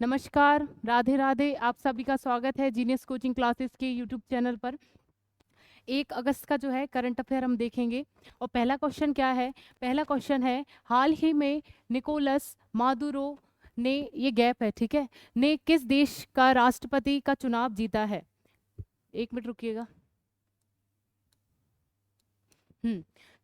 नमस्कार, राधे राधे। आप सभी का स्वागत है जीनियस कोचिंग क्लासेस के यूट्यूब चैनल पर। 1 अगस्त का जो है करंट अफेयर हम देखेंगे और पहला क्वेश्चन क्या है? पहला क्वेश्चन है, हाल ही में निकोलस मादुरो ने, ये गैप है ठीक है, ने किस देश का राष्ट्रपति का चुनाव जीता है? 1 मिनट रुकिएगा।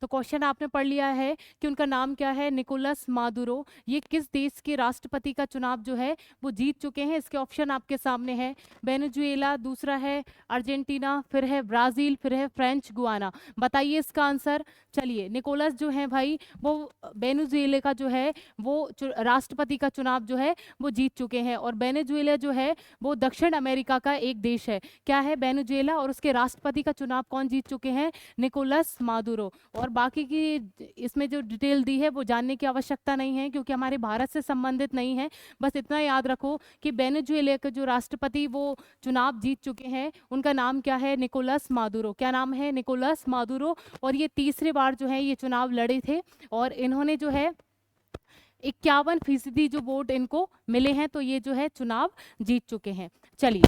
तो क्वेश्चन आपने पढ़ लिया है कि उनका नाम क्या है, निकोलस मादुरो। ये किस देश के राष्ट्रपति का चुनाव जो है वो जीत चुके हैं? इसके ऑप्शन आपके सामने है, वेनेजुएला, दूसरा है अर्जेंटीना, फिर है ब्राजील, फिर है फ्रेंच गुआना। बताइए इसका आंसर। चलिए, निकोलस जो है भाई वो वेनेजुएला का जो है वो राष्ट्रपति का चुनाव जो है वो जीत चुके हैं। और वेनेजुएला जो है वो दक्षिण अमेरिका का एक देश है। क्या है? वेनेजुएला। और उसके राष्ट्रपति का चुनाव कौन जीत चुके हैं? Nicolas Maduro. और बाकी की इसमें जो डिटेल दी है वो जानने की आवश्यकता नहीं है क्योंकि हमारे भारत से संबंधित नहीं है। बस इतना याद रखो कि वेनेजुएला के जो राष्ट्रपति वो चुनाव जीत चुके हैं उनका नाम क्या है? Nicolas Maduro. क्या नाम है? Nicolas Maduro. और ये तीसरी बार जो है ये चुनाव लड़े थे और इन्होंने जो है 51% जो वोट इनको मिले हैं, तो ये जो है चुनाव जीत चुके हैं। चलिए,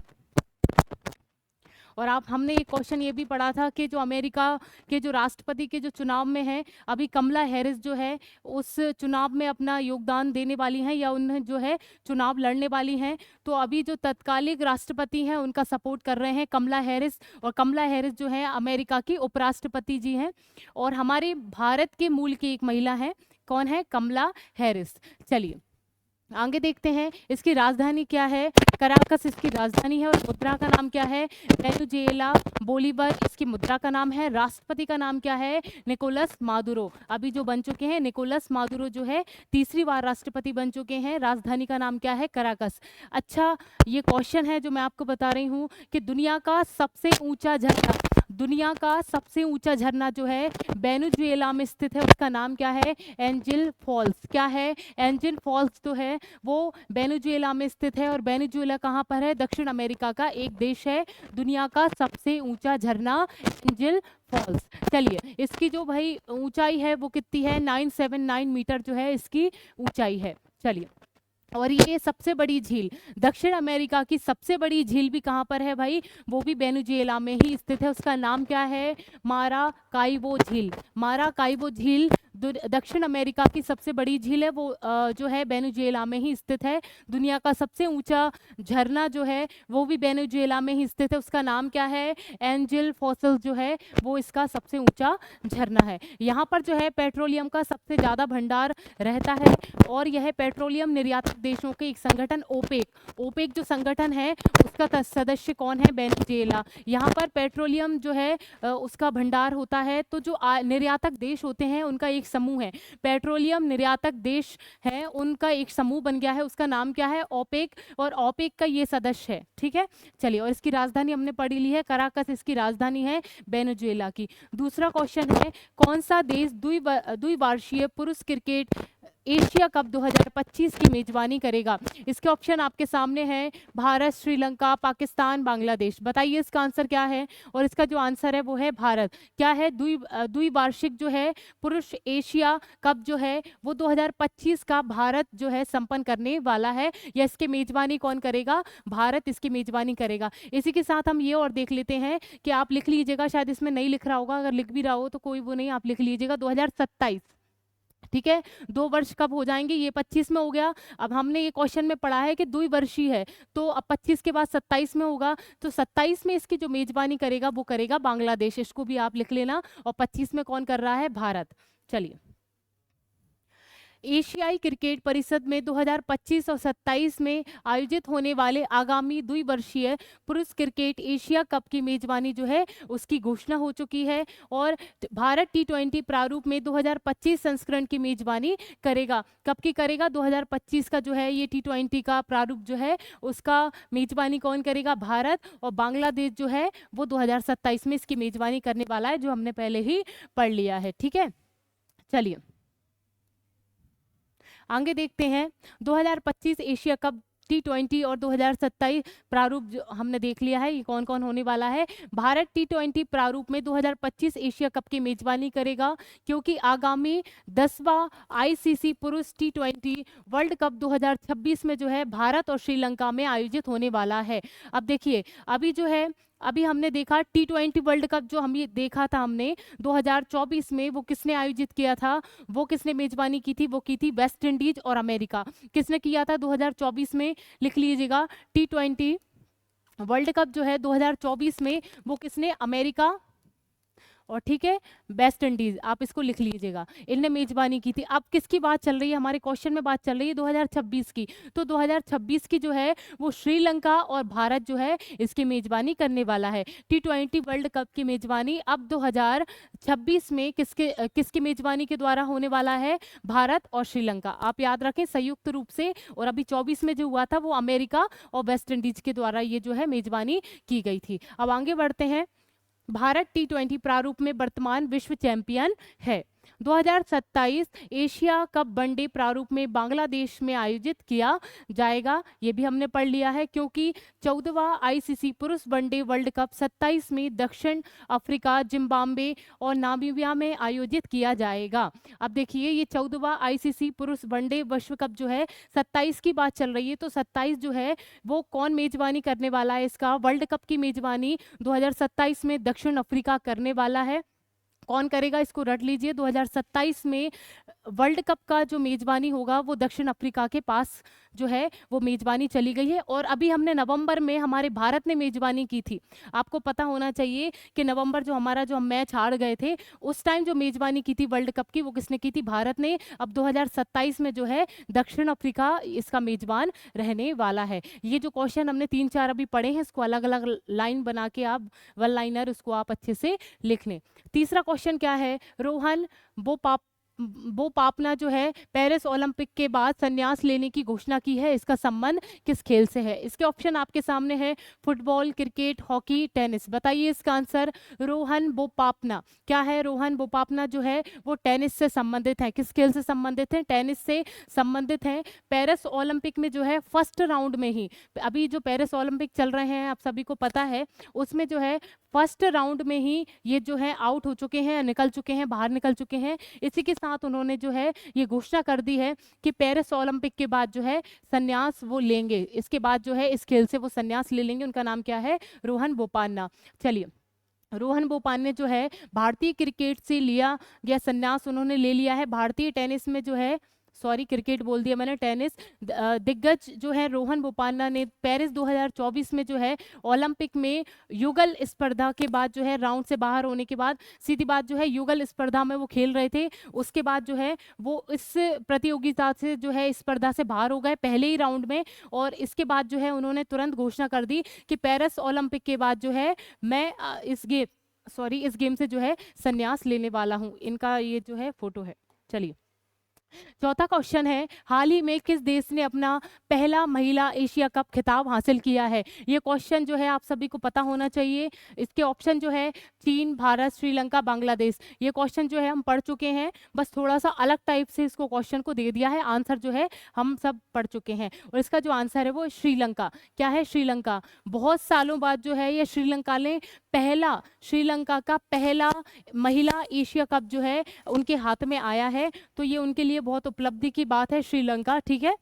और आप हमने एक क्वेश्चन ये भी पढ़ा था कि जो अमेरिका के जो राष्ट्रपति के जो चुनाव में है, अभी कमला हैरिस जो है उस चुनाव में अपना योगदान देने वाली हैं या उन्हें जो है चुनाव लड़ने वाली हैं। तो अभी जो तत्कालिक राष्ट्रपति हैं उनका सपोर्ट कर रहे हैं कमला हैरिस। और कमला हैरिस जो है अमेरिका की उपराष्ट्रपति जी हैं और हमारे भारत के मूल की एक महिला है। कौन है? कमला हैरिस। चलिए आगे देखते हैं, इसकी राजधानी क्या है? कराकस इसकी राजधानी है। और मुद्रा का नाम क्या है? वेनेजुएला बोलीवर इसकी मुद्रा का नाम है। राष्ट्रपति का नाम क्या है? Nicolas Maduro. अभी जो बन चुके हैं निकोलस मादुरो जो है तीसरी बार राष्ट्रपति बन चुके हैं। राजधानी का नाम क्या है? कराकस। अच्छा, ये क्वेश्चन है जो मैं आपको बता रही हूँ कि दुनिया का सबसे ऊंचा झरना, दुनिया का सबसे ऊंचा झरना जो है वेनेजुएला में स्थित है, उसका नाम क्या है? Angel Falls. क्या है? एंजिल फॉल्स जो है वो वेनेजुएला में स्थित है। और वेनेजुएला कहाँ पर है? दक्षिण अमेरिका का एक देश है। दुनिया का सबसे ऊंचा झरना एंजिल फॉल्स। चलिए, इसकी जो भाई ऊंचाई है वो कितनी है? 979 मीटर जो है इसकी ऊंचाई है। चलिए, और ये सबसे बड़ी झील, दक्षिण अमेरिका की सबसे बड़ी झील भी कहाँ पर है भाई? वो भी वेनेजुएला में ही स्थित है। उसका नाम क्या है? माराकाइबो झील। माराकाइबो झील दक्षिण अमेरिका की सबसे बड़ी झील है। वो जो है वेनेजुएला में ही स्थित है। दुनिया का सबसे ऊंचा झरना जो है वो भी वेनेजुएला में ही स्थित है। उसका नाम क्या है? एंजिल फॉसल जो है वो इसका सबसे ऊंचा झरना है। यहाँ पर जो है पेट्रोलियम का सबसे ज़्यादा भंडार रहता है और यह पेट्रोलियम निर्यातक देशों के एक संगठन ओपेक, ओपेक जो संगठन है उसका सदस्य कौन है? वेनेजुएला। यहाँ पर पेट्रोलियम जो है उसका भंडार होता है। तो जो निर्यातक देश होते हैं उनका एक समूह है, पेट्रोलियम निर्यातक देश है उनका एक समूह बन गया है। उसका नाम क्या है? ओपेक। और ओपेक का ये सदस्य है। ठीक है, चलिए, और इसकी राजधानी हमने पढ़ी ली है, कराकस इसकी राजधानी है वेनेजुएला की। दूसरा क्वेश्चन है, कौन सा देश द्विवार्षीय पुरुष क्रिकेट एशिया कप 2025 की मेजबानी करेगा? इसके ऑप्शन आपके सामने हैं, भारत, श्रीलंका, पाकिस्तान, बांग्लादेश। बताइए इसका आंसर क्या है? और इसका जो आंसर है वो है भारत। क्या है? द्विवार्षिक जो है पुरुष एशिया कप जो है वो 2025 का भारत जो है संपन्न करने वाला है। या इसकी मेजबानी कौन करेगा? भारत इसकी मेजबानी करेगा। इसी के साथ हम ये और देख लेते हैं कि आप लिख लीजिएगा, शायद इसमें नहीं लिख रहा होगा, अगर लिख भी रहा हो तो कोई वो नहीं, आप लिख लीजिएगा 2027। ठीक है, 2 वर्ष कब हो जाएंगे? ये 25 में हो गया। अब हमने ये क्वेश्चन में पढ़ा है कि द्विवर्षीय है, तो अब 25 के बाद 27 में होगा। तो 27 में इसकी जो मेजबानी करेगा वो करेगा बांग्लादेश। इसको भी आप लिख लेना। और 25 में कौन कर रहा है? भारत। चलिए, एशियाई क्रिकेट परिषद में 2025 और 27 में आयोजित होने वाले आगामी द्विवर्षीय पुरुष क्रिकेट एशिया कप की मेजबानी जो है उसकी घोषणा हो चुकी है। और भारत T20 प्रारूप में 2025 संस्करण की मेजबानी करेगा। कब की करेगा? 2025 का जो है ये T20 का प्रारूप जो है उसका मेजबानी कौन करेगा? भारत। और बांग्लादेश जो है वो 2027 में इसकी मेजबानी करने वाला है, जो हमने पहले ही पढ़ लिया है। ठीक है, चलिए आगे देखते हैं, 2025 एशिया कप T20 और 2027 प्रारूप जो हमने देख लिया है, ये कौन कौन होने वाला है। भारत T20 प्रारूप में 2025 एशिया कप की मेजबानी करेगा, क्योंकि आगामी 10वां ICC पुरुष T20 वर्ल्ड कप 2026 में जो है भारत और श्रीलंका में आयोजित होने वाला है। अब देखिए, अभी जो है, अभी हमने देखा T20 वर्ल्ड कप जो हम ये देखा था हमने 2024 में, वो किसने आयोजित किया था, वो किसने मेजबानी की थी, वो की थी वेस्ट इंडीज और अमेरिका। किसने किया था 2024 में, लिख लीजिएगा, T20 वर्ल्ड कप जो है 2024 में वो किसने, अमेरिका और ठीक है वेस्ट इंडीज, आप इसको लिख लीजिएगा, इनने मेजबानी की थी। अब किसकी बात चल रही है, हमारे क्वेश्चन में बात चल रही है 2026 की, तो 2026 की जो है वो श्रीलंका और भारत जो है इसकी मेजबानी करने वाला है। T20 वर्ल्ड कप की मेजबानी अब 2026 में किसकी मेजबानी के द्वारा होने वाला है, भारत और श्रीलंका। आप याद रखें संयुक्त रूप से, और अभी 24 में जो हुआ था वो अमेरिका और वेस्ट इंडीज के द्वारा ये जो है मेजबानी की गई थी। अब आगे बढ़ते हैं। भारत T20 प्रारूप में वर्तमान विश्व चैंपियन है। 2027 एशिया कप वनडे प्रारूप में बांग्लादेश में आयोजित किया जाएगा, ये भी हमने पढ़ लिया है, क्योंकि 14वां ICC पुरुष वनडे वर्ल्ड कप 27 में दक्षिण अफ्रीका, जिम्बाब्वे और नामीबिया में आयोजित किया जाएगा। अब देखिए, ये 14वां ICC पुरुष वनडे विश्व कप जो है 27 की बात चल रही है, तो 27 जो है वो कौन मेजबानी करने वाला है, इसका वर्ल्ड कप की मेजबानी 2027 में दक्षिण अफ्रीका करने वाला है। कौन करेगा, इसको रट लीजिए, 2027 में वर्ल्ड कप का जो मेजबानी होगा वो दक्षिण अफ्रीका के पास जो है वो मेजबानी चली गई है। और अभी हमने नवंबर में हमारे भारत ने मेजबानी की थी। आपको पता होना चाहिए कि नवंबर जो हमारा जो हम मैच हार गए थे, उस टाइम जो मेजबानी की थी वर्ल्ड कप की वो किसने की थी, भारत ने। अब 2027 में जो है दक्षिण अफ्रीका इसका मेजबान रहने वाला है। ये जो क्वेश्चन हमने 3-4 अभी पढ़े हैं, इसको अलग अलग लाइन बना के आप वन लाइनर उसको आप अच्छे से लिख लें। तीसरा क्वेश्चन क्या है, रोहन बोपापना जो है पेरिस ओलंपिक के बाद संन्यास लेने की घोषणा की है, इसका संबंध किस खेल से है। इसके ऑप्शन आपके सामने है, फुटबॉल, क्रिकेट, हॉकी, टेनिस। बताइए इसका आंसर। रोहन बोपापना क्या है, रोहन बोपापना जो है वो टेनिस से संबंधित है। किस खेल से संबंधित है, टेनिस से संबंधित है। पेरिस ओलंपिक में जो है फर्स्ट राउंड में ही, अभी जो पेरिस ओलंपिक चल रहे हैं आप सभी को पता है, उसमें जो है फर्स्ट राउंड में ही ये जो है आउट हो चुके हैं, निकल चुके हैं, बाहर निकल चुके हैं। इसी के साथ उन्होंने जो है ये घोषणा कर दी है कि पेरिस ओलंपिक के बाद जो है संन्यास वो लेंगे, इसके बाद जो है इस खेल से वो संन्यास ले लेंगे। उनका नाम क्या है, रोहन बोपान्ना। चलिए, रोहन बोपान्ना ने जो है भारतीय क्रिकेट से लिया गया संन्यास उन्होंने ले लिया है। भारतीय टेनिस में जो है, सॉरी क्रिकेट बोल दिया मैंने, टेनिस दिग्गज जो है रोहन बोपान्ना ने पेरिस 2024 में जो है ओलंपिक में युगल स्पर्धा के बाद जो है राउंड से बाहर होने के बाद, सीधी बात जो है युगल स्पर्धा में वो खेल रहे थे, उसके बाद जो है वो इस प्रतियोगिता से जो है स्पर्धा से बाहर हो गए पहले ही राउंड में। और इसके बाद जो है उन्होंने तुरंत घोषणा कर दी कि पेरिस ओलंपिक के बाद जो है मैं इस गेम से जो है संन्यास लेने वाला हूँ। इनका ये जो है फोटो है। चलिए, चौथा क्वेश्चन है, हाल ही में किस देश ने अपना पहला महिला एशिया कप खिताब हासिल किया है। ये क्वेश्चन जो है आप सभी को पता होना चाहिए। इसके ऑप्शन जो है चीन, भारत, श्रीलंका, बांग्लादेश। ये क्वेश्चन जो है हम पढ़ चुके हैं, बस थोड़ा सा अलग टाइप से इसको क्वेश्चन को दे दिया है। आंसर जो है हम सब पढ़ चुके हैं, और इसका जो आंसर है वो श्रीलंका। क्या है, श्रीलंका। बहुत सालों बाद जो है ये श्रीलंका का पहला महिला एशिया कप जो है उनके हाथ में आया है, तो ये उनके लिए बहुत उपलब्धि की बात है, श्रीलंका। ठीक है,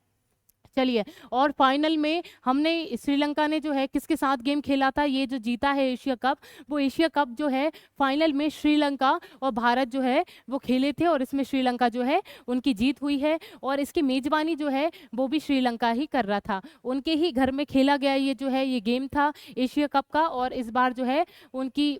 चलिए, और फाइनल में हमने श्रीलंका ने जो है किसके साथ गेम खेला था, ये जो जीता है एशिया कप, वो एशिया कप जो है फाइनल में श्रीलंका और भारत जो है वो खेले थे, और इसमें श्रीलंका जो है उनकी जीत हुई है। और इसकी मेजबानी जो है वो भी श्रीलंका ही कर रहा था, उनके ही घर में खेला गया ये जो है ये गेम था एशिया कप का, और इस बार जो है उनकी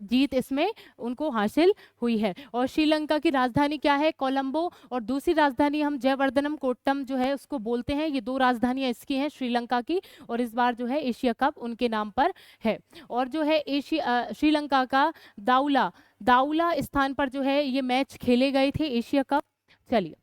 जीत इसमें उनको हासिल हुई है। और श्रीलंका की राजधानी क्या है, कोलंबो, और दूसरी राजधानी हम जयवर्धनम कोट्टम जो है उसको बोलते हैं। ये दो राजधानियां इसकी हैं श्रीलंका की, और इस बार जो है एशिया कप उनके नाम पर है। और जो है श्रीलंका का दाउला स्थान पर जो है ये मैच खेले गए थे एशिया कप। चलिए,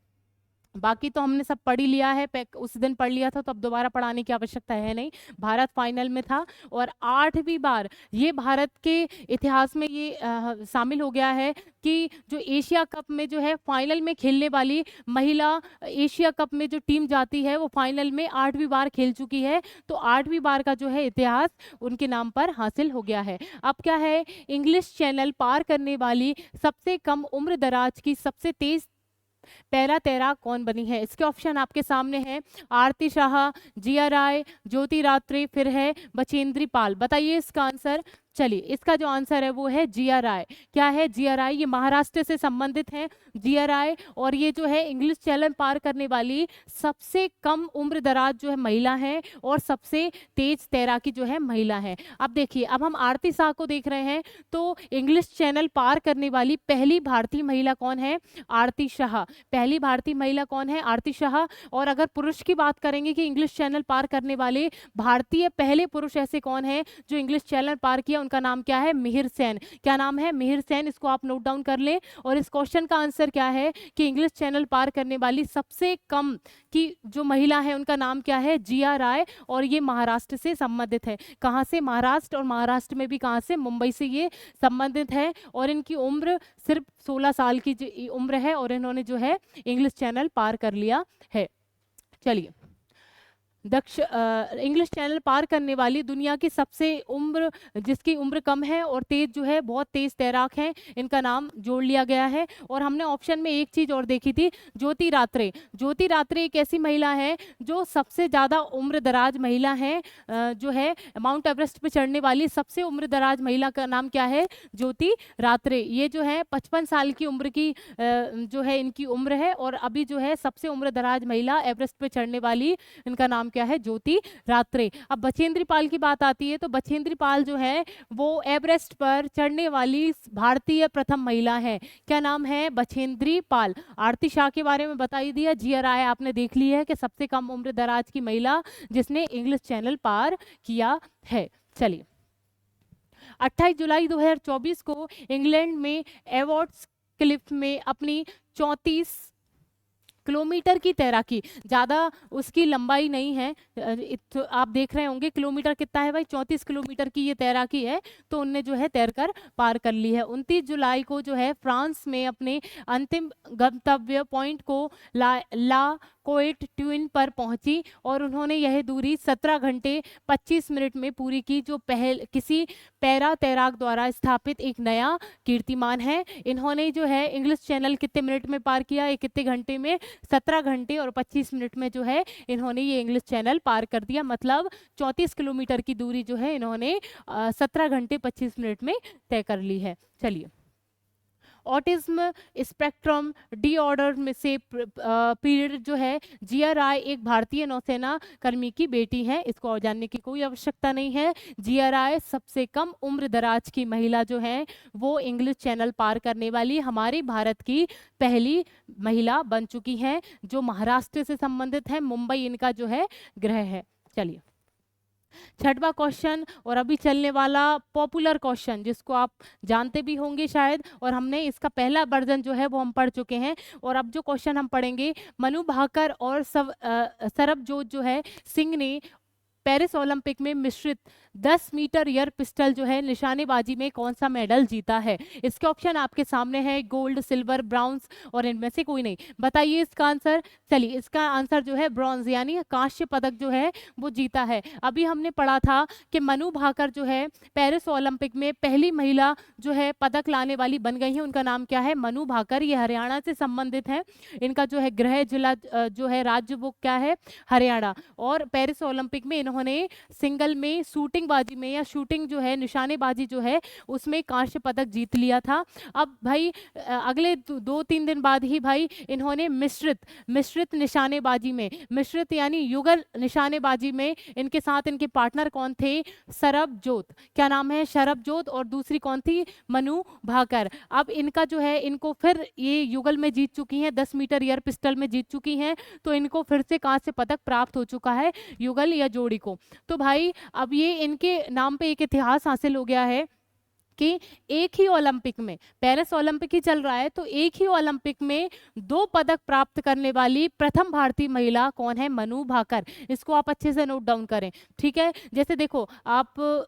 बाकी तो हमने सब पढ़ ही लिया है, उस दिन पढ़ लिया था तो अब दोबारा पढ़ाने की आवश्यकता है नहीं। भारत फाइनल में था और 8वीं बार ये भारत के इतिहास में ये शामिल हो गया है कि जो एशिया कप में जो है फाइनल में खेलने वाली महिला एशिया कप में जो टीम जाती है वो फाइनल में 8वीं बार खेल चुकी है। तो 8वीं बार का जो है इतिहास उनके नाम पर हासिल हो गया है। अब क्या है, इंग्लिश चैनल पार करने वाली सबसे कम उम्र दराज की सबसे तेज पैरा तैराक कौन बनी है? इसके ऑप्शन आपके सामने हैं, आरती शाह, जिया राय, ज्योति रात्रे, फिर है बचेंद्री पाल। बताइए इसका आंसर। चलिए इसका जो आंसर है वो है जिया राय। क्या है? जिया राय। ये महाराष्ट्र से संबंधित हैं जिया राय, और ये जो है इंग्लिश चैनल पार करने वाली सबसे कम उम्र दराज जो है महिला है और सबसे तेज तैराकी जो है महिला है। अब देखिए, अब हम आरती शाह को देख रहे हैं, तो इंग्लिश चैनल पार करने वाली पहली भारतीय महिला कौन है? आरती शाह। पहली भारतीय महिला कौन है? आरती शाह। और अगर पुरुष की बात करेंगे कि इंग्लिश चैनल पार करने वाले भारतीय पहले पुरुष ऐसे कौन है जो इंग्लिश चैनल पार किया, उनका नाम क्या है? मिहिर सेन। क्या नाम है? मिहिर सेन। इसको आप नोट डाउन कर लें। और इस क्वेश्चन का आंसर क्या है कि इंग्लिश चैनल पार करने वाली सबसे कम की जो महिला है उनका नाम क्या है? जिया राय। और ये महाराष्ट्र से संबंधित है। कहाँ से? महाराष्ट्र। और महाराष्ट्र में भी कहाँ से? मुंबई से ये संबंधित है। और इनकी उम्र सिर्फ 16 साल की उम्र है और इन्होंने जो है इंग्लिश चैनल पार कर लिया है। चलिए, इंग्लिश चैनल पार करने वाली दुनिया की सबसे उम्र जिसकी उम्र कम है और तेज जो है, बहुत तेज तैराक हैं, इनका नाम जोड़ लिया गया है। और हमने ऑप्शन में एक चीज और देखी थी, ज्योति रात्रे। ज्योति रात्रे एक ऐसी महिला है जो सबसे ज्यादा उम्र दराज महिला है, जो है माउंट एवरेस्ट पे चढ़ने वाली सबसे उम्र दराज महिला का नाम क्या है? ज्योति रात्रे। ये जो है 55 साल की उम्र की जो है इनकी उम्र है, और अभी जो है सबसे उम्र दराज महिला एवरेस्ट पे चढ़ने वाली, इनका नाम क्या है? ज्योति रात्रे। अब बचेंद्री पाल की बात आती है, तो बचेंद्री पाल जो है वो एवरेस्ट पर चढ़ने वाली भारतीय प्रथम महिला है। क्या नाम है? बचेंद्री पाल। आरती शाह के बारे में बता ही दिया। जिया राय आपने देख ली है कि सबसे कम उम्र दराज की महिला जिसने इंग्लिश चैनल पार किया है। चलिए, 28 जुलाई 2024 को इंग्लैंड में एवॉर्ड्स क्लिफ में अपनी 34 किलोमीटर की तैराकी, ज़्यादा उसकी लंबाई नहीं है, तो आप देख रहे होंगे किलोमीटर कितना है भाई, 34 किलोमीटर की ये तैराकी है, तो उनने जो है तैरकर पार कर ली है। 29 जुलाई को जो है फ्रांस में अपने अंतिम गंतव्य पॉइंट को ला कोएट ट्यून पर पहुंची और उन्होंने यह दूरी 17 घंटे 25 मिनट में पूरी की, जो किसी पैरा तैराक द्वारा स्थापित एक नया कीर्तिमान है। इन्होंने जो है इंग्लिश चैनल कितने मिनट में पार किया? कितने घंटे में? 17 घंटे और 25 मिनट में जो है इन्होंने ये इंग्लिश चैनल पार कर दिया। मतलब 34 किलोमीटर की दूरी जो है इन्होंने 17 घंटे 25 मिनट में तय कर ली है। चलिए, ऑटिज्म स्पेक्ट्रम डिऑर्डर में से पीड़ित जो है जिया राय एक भारतीय नौसेना कर्मी की बेटी है। इसको और जानने की कोई आवश्यकता नहीं है। जिया राय सबसे कम उम्र दराज की महिला जो है वो इंग्लिश चैनल पार करने वाली हमारे भारत की पहली महिला बन चुकी हैं, जो महाराष्ट्र से संबंधित है। मुंबई इनका जो है गृह है। चलिए, छठवां क्वेश्चन और अभी चलने वाला पॉपुलर क्वेश्चन जिसको आप जानते भी होंगे शायद, और हमने इसका पहला वर्जन जो है वो हम पढ़ चुके हैं। और अब जो क्वेश्चन हम पढ़ेंगे, मनु भाकर और सरबजोत जो है सिंह ने पेरिस ओलंपिक में मिश्रित 10 मीटर एयर पिस्टल जो है निशानेबाजी में कौन सा मेडल जीता है? इसके ऑप्शन आपके सामने है, गोल्ड, सिल्वर, ब्राउन्स और इनमें से कोई नहीं। बताइए इसका आंसर। चलिए, इसका आंसर जो है ब्रॉन्ज यानी कांस्य पदक जो है वो जीता है। अभी हमने पढ़ा था कि मनु भाकर जो है पेरिस ओलंपिक में पहली महिला जो है पदक लाने वाली बन गई है। उनका नाम क्या है? मनु भाकर। ये हरियाणा से संबंधित है। इनका जो है गृह जिला जो है राज्य वो क्या है? हरियाणा। और पेरिस ओलंपिक में इन्होंने सिंगल में शूटिंग बाजी में या शूटिंग जो है निशानेबाजी जो है उसमें कांस्य पदक जीत लिया था। अब भाई अगले 2-3 दिन बाद ही भाई इन्होंने मिश्रित निशानेबाजी में, मिश्रित यानी युगल निशानेबाजी में इनके साथ इनके पार्टनर कौन थे? सरबजोत। क्या नाम है? सरबजोत। और दूसरी कौन थी? मनु भाकर। अब इनका जो है इनको फिर ये युगल में जीत चुकी हैं, 10 मीटर एयर पिस्टल में जीत चुकी हैं, तो इनको फिर से कांस्य पदक प्राप्त हो चुका है युगल या जोड़ी को। तो भाई अब ये इनके नाम पे एक इतिहास हासिल हो गया है कि एक ही ओलंपिक में, पेरिस ओलंपिक ही चल रहा है, तो एक ही ओलंपिक में 2 पदक प्राप्त करने वाली प्रथम भारतीय महिला कौन है? मनु भाकर। इसको आप अच्छे से नोट डाउन करें, ठीक है। जैसे देखो आप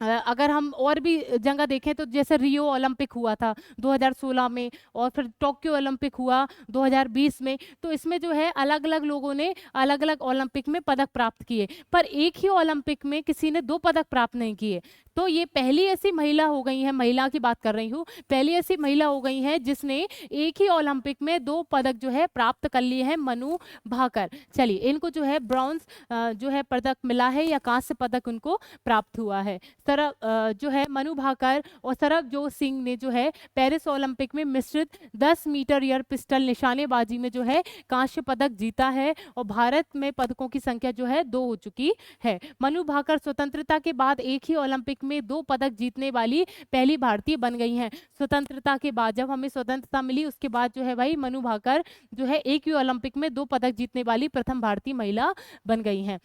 अगर हम और भी जगह देखें तो जैसे रियो ओलंपिक हुआ था 2016 में, और फिर टोक्यो ओलंपिक हुआ 2020 में, तो इसमें जो है अलग अलग लोगों ने अलग अलग ओलंपिक में पदक प्राप्त किए, पर एक ही ओलंपिक में किसी ने 2 पदक प्राप्त नहीं किए। तो ये पहली ऐसी महिला हो गई है, महिला की बात कर रही हूँ, पहली ऐसी महिला हो गई है जिसने एक ही ओलंपिक में 2 पदक जो है प्राप्त कर लिए हैं, मनु भाकर। चलिए, इनको जो है ब्रॉन्ज जो है पदक मिला है या कांस्य पदक उनको प्राप्त हुआ है। जो है मनु भाकर और सरबजोत सिंह ने जो है पेरिस ओलंपिक में मिश्रित 10 मीटर एयर पिस्टल निशानेबाजी में जो है कांस्य पदक जीता है, और भारत में पदकों की संख्या जो है 2 हो चुकी है। मनु भाकर स्वतंत्रता के बाद एक ही ओलंपिक में 2 पदक जीतने वाली पहली भारतीय बन गई हैं। स्वतंत्रता के बाद, जब हमें स्वतंत्रता मिली उसके बाद जो है भाई मनु भाकर जो है एक ही ओलंपिक में 2 पदक जीतने वाली प्रथम भारतीय महिला बन गई हैं।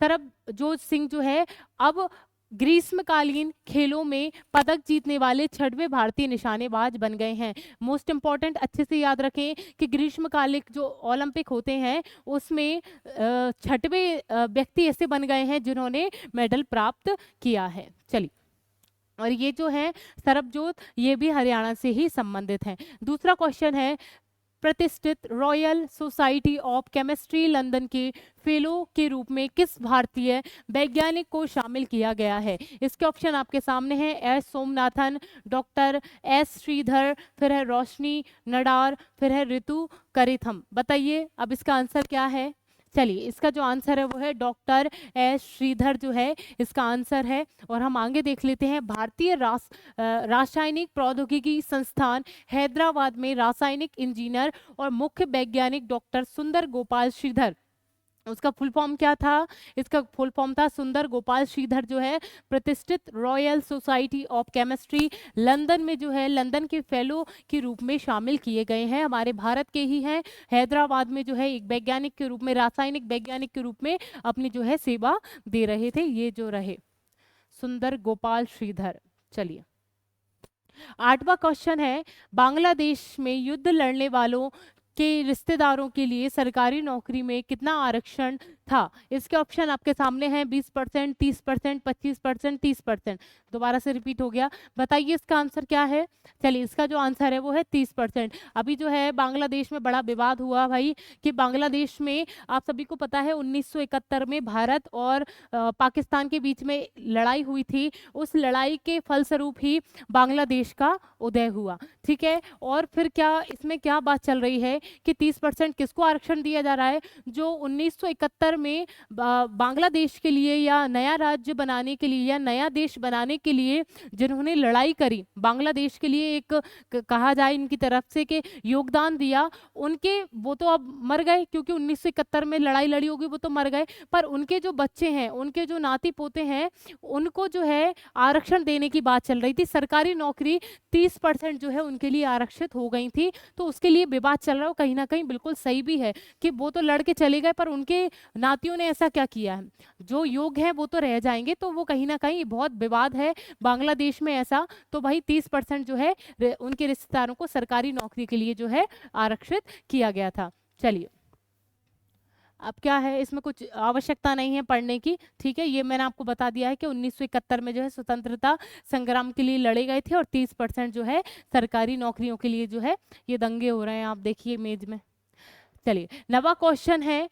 सरबजोत सिंह जो है अब ग्रीष्मकालीन खेलों में पदक जीतने वाले 6वें भारतीय निशानेबाज बन गए हैं। मोस्ट इंपॉर्टेंट, अच्छे से याद रखें कि ग्रीष्मकालिक जो ओलंपिक होते हैं उसमें 6वें व्यक्ति ऐसे बन गए हैं जिन्होंने मेडल प्राप्त किया है। चलिए, और ये जो है सरबजोत, ये भी हरियाणा से ही संबंधित हैं। दूसरा क्वेश्चन है, प्रतिष्ठित royal society of chemistry London के फेलो के रूप में किस भारतीय वैज्ञानिक को शामिल किया गया है? इसके ऑप्शन आपके सामने हैं, S Somanathan, doctor S Sridhar, फिर है रोशनी नडार, फिर है ऋतु करिथम। बताइए अब इसका आंसर क्या है? चलिए, इसका जो आंसर है वो है डॉक्टर एस श्रीधर जो है इसका आंसर है। और हम आगे देख लेते हैं, भारतीय रासायनिक प्रौद्योगिकी संस्थान हैदराबाद में रासायनिक इंजीनियर और मुख्य वैज्ञानिक डॉक्टर सुंदर गोपाल श्रीधर, उसका फुल फॉर्म क्या था? इसका फुल फॉर्म था सुंदर गोपाल श्रीधर जो है प्रतिष्ठित royal society of chemistry London में जो है लंदन के फेलो के रूप में शामिल किए गए हैं। हमारे भारत के ही हैं, हैदराबाद में जो है एक वैज्ञानिक के रूप में, रासायनिक वैज्ञानिक के रूप में अपनी जो है सेवा दे रहे थे, ये जो रहे सुंदर गोपाल श्रीधर। चलिए, 8वां क्वेश्चन है, बांग्लादेश में युद्ध लड़ने वालों के रिश्तेदारों के लिए सरकारी नौकरी में कितना आरक्षण था? इसके ऑप्शन आपके सामने हैं, 20%, 30%, 25%, 30%। दोबारा से रिपीट हो गया, बताइए इसका आंसर क्या है? चलिए, इसका जो आंसर है वो है 30%। अभी जो है बांग्लादेश में बड़ा विवाद हुआ भाई, कि बांग्लादेश में आप सभी को पता है 1971 में भारत और पाकिस्तान के बीच में लड़ाई हुई थी। उस लड़ाई के फलस्वरूप ही बांग्लादेश का उदय हुआ, ठीक है। और फिर क्या इसमें क्या बात चल रही है कि 30% किसको आरक्षण दिया जा रहा है? जो 1971 में बांग्लादेश के लिए या नया राज्य बनाने के लिए या नया देश बनाने के लिए जिन्होंने लड़ाई करी, बांग्लादेश के लिए एक कहा जाए इनकी तरफ से कि योगदान दिया, उनके वो तो अब मर गए, क्योंकि 1971 में लड़ाई लड़ी होगी, वो तो मर गए, पर उनके जो बच्चे हैं, उनके जो नाती पोते हैं, उनको जो है आरक्षण देने की बात चल रही थी। सरकारी नौकरी 30% जो है उनके लिए आरक्षित हो गई थी, तो उसके लिए विवाद चल रहा है। कहीं ना कहीं बिल्कुल सही भी है कि वो तो लड़के चले गए, पर उनके नातियों ने ऐसा क्या किया है, जो योग्य है वो तो रह जाएंगे, तो वो कहीं ना कहीं बहुत विवाद है बांग्लादेश में ऐसा। तो भाई 30% जो है उनके रिश्तेदारों को सरकारी नौकरी के लिए जो है आरक्षित किया गया था। चलिए, अब क्या है, इसमें कुछ आवश्यकता नहीं है पढ़ने की, ठीक है। ये मैंने आपको बता दिया है कि 1971 में जो है स्वतंत्रता संग्राम के लिए लड़े गए थे, और 30% जो है सरकारी नौकरियों के लिए जो है ये दंगे हो रहे हैं, आप देखिए इमेज में। चलिए, 9वां क्वेश्चन है,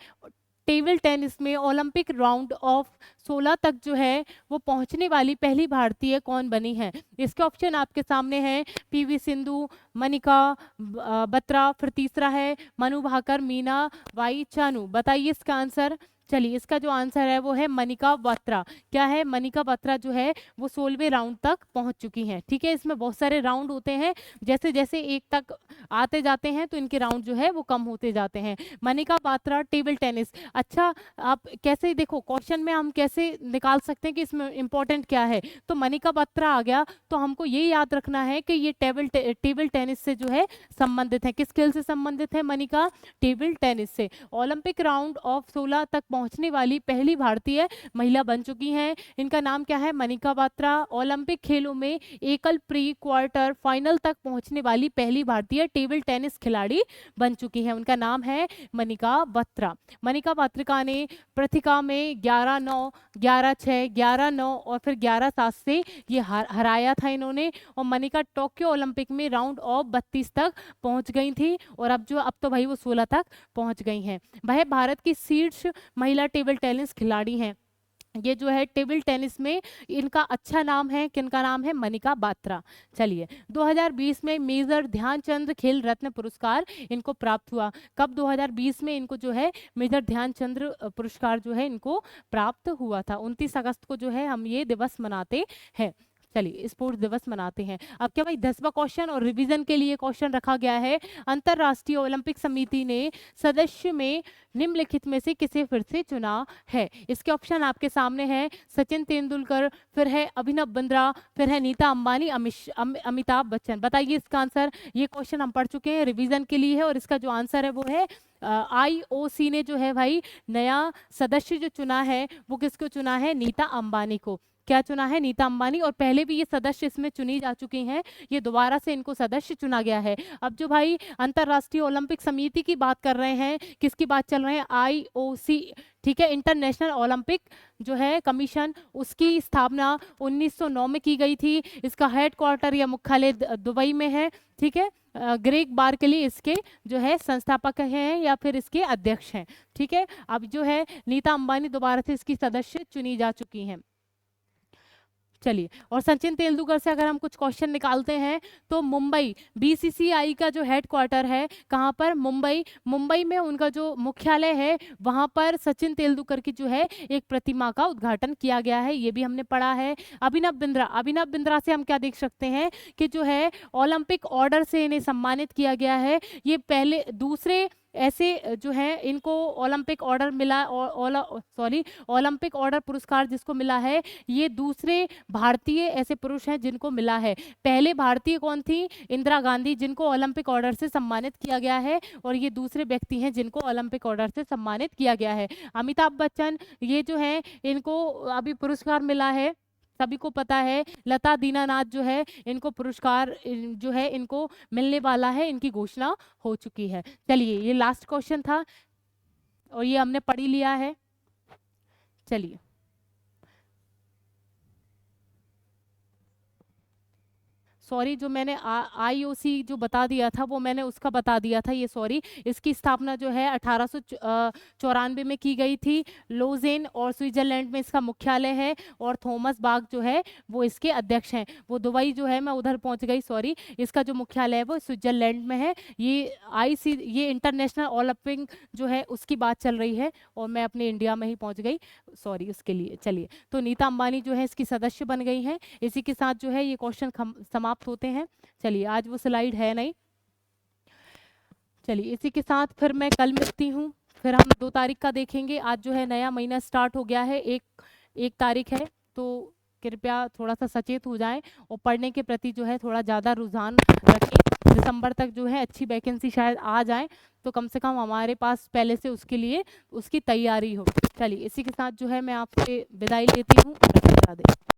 टेबल टेनिस में ओलंपिक राउंड ऑफ 16 तक जो है वो पहुंचने वाली पहली भारतीय कौन बनी है? इसके ऑप्शन आपके सामने हैं, पीवी सिंधु, मनिका बत्रा, फिर तीसरा है मनु भाकर, मीना बाई चानू। बताइए इसका आंसर। चलिए, इसका जो आंसर है वो है मनिका बत्रा। क्या है? मनिका बत्रा जो है वो 16वें राउंड तक पहुंच चुकी हैं, ठीक है। इसमें बहुत सारे राउंड होते हैं, जैसे जैसे एक तक आते जाते हैं तो इनके राउंड जो है वो कम होते जाते हैं। Manika Batra table tennis. अच्छा, आप कैसे देखो क्वेश्चन में हम कैसे निकाल सकते हैं कि इसमें इंपॉर्टेंट क्या है, तो मनिका बत्रा आ गया, तो हमको ये याद रखना है कि ये टेबल टेनिस से जो है संबंधित है। किस खेल से संबंधित है मनिका? टेबल टेनिस से। ओलंपिक राउंड ऑफ 16 तक पहुंचने वाली पहली भारतीय महिला बन चुकी हैं। इनका नाम क्या है? मनिका बात्रा। ओलंपिक खेलों में एकल प्री क्वार्टर फाइनल तक पहुंचने वाली पहली भारतीय टेबल टेनिस खिलाड़ी बन चुकी है। उनका नाम है मनिका बत्रा। मनिका बात्रा ने पृथिका में 11-9, 11-6, 11-9 और फिर 11-7 से ये हराया था इन्होंने। और मनिका टोक्यो ओलंपिक में राउंड ऑफ 32 तक पहुंच गई थी और अब तो भाई वो 16 तक पहुंच गई हैं। वह भारत की शीर्ष महिला टेबल टेनिस खिलाड़ी हैं। ये जो है टेबल टेनिस में इनका अच्छा नाम है, किनका नाम है? मनिका बात्रा। चलिए, 2020 में मेजर ध्यानचंद खेल रत्न पुरस्कार इनको प्राप्त हुआ। कब? 2020 में इनको जो है मेजर ध्यानचंद पुरस्कार जो है इनको प्राप्त हुआ था। 29 अगस्त को जो है हम ये दिवस मनाते हैं। चलिए, स्पोर्ट्स दिवस मनाते हैं। अब क्या भाई 10वां क्वेश्चन और रिवीजन के लिए क्वेश्चन रखा गया है। अंतरराष्ट्रीय ओलंपिक समिति ने सदस्य में निम्नलिखित में से किसे फिर से चुना है? इसके ऑप्शन आपके सामने हैं। सचिन तेंदुलकर, फिर है अभिनव बिंद्रा, फिर है नीता अंबानी, अमिताभ बच्चन। बताइए इसका आंसर। ये क्वेश्चन हम पढ़ चुके हैं, रिवीजन के लिए है और इसका जो आंसर है वो है IOC ने जो है भाई नया सदस्य जो चुना है वो किसको चुना है? नीता अंबानी को। क्या चुना है? नीता अंबानी। और पहले भी ये सदस्य इसमें चुनी जा चुकी हैं, ये दोबारा से इनको सदस्य चुना गया है। अब जो भाई अंतरराष्ट्रीय ओलंपिक समिति की बात कर रहे हैं, किसकी बात चल रहे हैं? IOC, ठीक है, इंटरनेशनल ओलंपिक जो है कमीशन, उसकी स्थापना 1909 में की गई थी। इसका हेडक्वार्टर या मुख्यालय दुबई में है। ठीक है, ग्रेग बार्कली इसके जो है संस्थापक हैं या फिर इसके अध्यक्ष हैं। ठीक है, अब जो है नीता अंबानी दोबारा से इसकी सदस्य चुनी जा चुकी हैं। चलिए, और सचिन तेंदुलकर से अगर हम कुछ क्वेश्चन निकालते हैं तो मुंबई BCCI का जो हेडक्वार्टर है कहाँ पर? मुंबई में उनका जो मुख्यालय है वहाँ पर सचिन तेंदुलकर की जो है एक प्रतिमा का उद्घाटन किया गया है, ये भी हमने पढ़ा है। अभिनव बिंद्रा से हम क्या देख सकते हैं कि जो है ओलंपिक ऑर्डर से इन्हें सम्मानित किया गया है। ये पहले दूसरे ऐसे जो है इनको ओलंपिक ऑर्डर मिला, ओलंपिक ऑर्डर पुरस्कार जिसको मिला है, ये दूसरे भारतीय ऐसे पुरुष हैं जिनको मिला है। पहले भारतीय कौन थी? इंदिरा गांधी, जिनको ओलंपिक ऑर्डर से सम्मानित किया गया है, और ये दूसरे व्यक्ति हैं जिनको ओलंपिक ऑर्डर से सम्मानित किया गया है। अमिताभ बच्चन, ये जो है इनको अभी पुरस्कार मिला है, सभी को पता है। लता दीनानाथ जो है इनको पुरस्कार जो है इनको मिलने वाला है, इनकी घोषणा हो चुकी है। चलिए, ये लास्ट क्वेश्चन था और ये हमने पढ़ ही लिया है। चलिए, सॉरी, जो मैंने IOC जो बता दिया था वो मैंने उसका बता दिया था, ये सॉरी। इसकी स्थापना जो है 1894 में की गई थी। लोजेन और स्विट्जरलैंड में इसका मुख्यालय है और थॉमस बाग जो है वो इसके अध्यक्ष हैं। वो दुबई जो है, मैं उधर पहुंच गई, सॉरी। इसका जो मुख्यालय है वो स्विट्जरलैंड में है। ये इंटरनेशनल ओलंपिक जो है उसकी बात चल रही है और मैं अपने इंडिया में ही पहुँच गई, सॉरी उसके लिए। चलिए, तो नीता अंबानी जो है इसकी सदस्य बन गई हैं। इसी के साथ जो है ये क्वेश्चन समाप्त होते हैं। चलिए, आज वो स्लाइड है नहीं। चलिए, इसी के साथ फिर मैं कल मिलती हूँ, फिर हम 2 तारीख का देखेंगे। आज जो है नया महीना स्टार्ट हो गया है, एक तारीख है, तो कृपया थोड़ा सा सचेत हो जाएं और पढ़ने के प्रति जो है थोड़ा ज़्यादा रुझान रखें। दिसंबर तक जो है अच्छी वैकेंसी शायद आ जाए, तो कम से कम हमारे पास पहले से उसके लिए उसकी तैयारी हो। चलिए, इसी के साथ जो है मैं आपसे विदाई लेती हूँ। राधे राधे।